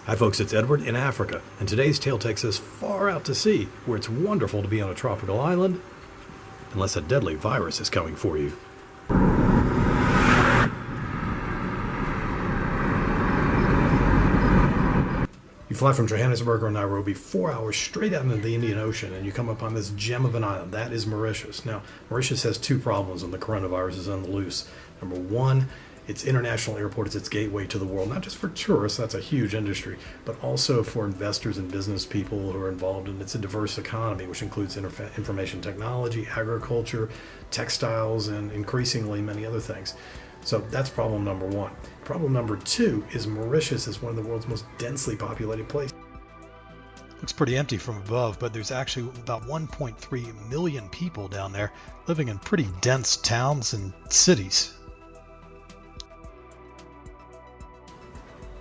Hi folks, it's Edward in Africa, and today's tale takes us far out to sea, where it's wonderful to be on a tropical island, unless a deadly virus is coming for you. You fly from Johannesburg or Nairobi 4 hours straight out into the Indian Ocean, and you come upon this gem of an island. That is Mauritius. Now, Mauritius has two problems when the coronavirus is on the loose. Number one, its international airport is its gateway to the world, not just for tourists, that's a huge industry, but also for investors and business people who are involved in. It's a diverse economy, which includes information technology, agriculture, textiles, and increasingly many other things. So that's problem number one. Problem number two is Mauritius is one of the world's most densely populated places. Looks pretty empty from above, but there's actually about 1.3 million people down there living in pretty dense towns and cities.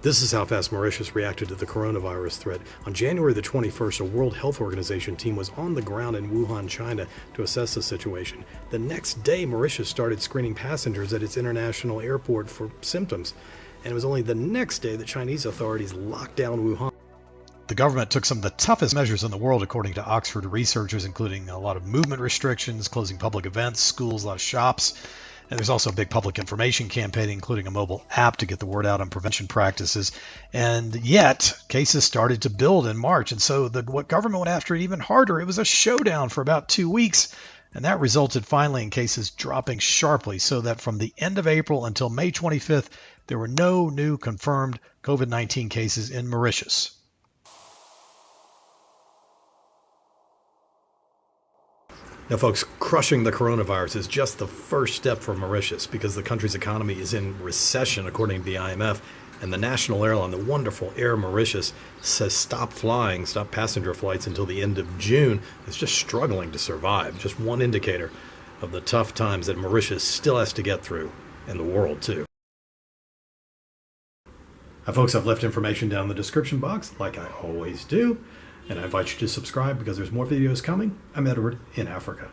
This is how fast Mauritius reacted to the coronavirus threat. On January the 21st, a World Health Organization team was on the ground in Wuhan, China to assess the situation. The next day, Mauritius started screening passengers at its international airport for symptoms. And it was only the next day that Chinese authorities locked down Wuhan. The government took some of the toughest measures in the world, according to Oxford researchers, including a lot of movement restrictions, closing public events, schools, a lot of shops. And there's also a big public information campaign, including a mobile app to get the word out on prevention practices. And yet, cases started to build in March. And so what government went after it even harder. It was a showdown for about 2 weeks. And that resulted finally in cases dropping sharply, so that from the end of April until May 25th, there were no new confirmed COVID-19 cases in Mauritius. Now, folks, crushing the coronavirus is just the first step for Mauritius because the country's economy is in recession, according to the IMF, and the national airline, the wonderful Air Mauritius, says stop passenger flights until the end of June. It's just struggling to survive. Just one indicator of the tough times that Mauritius still has to get through, and the world too. Now, folks, I've left information down in the description box, like I always do. And I invite you to subscribe because there's more videos coming. I'm Edward in Africa.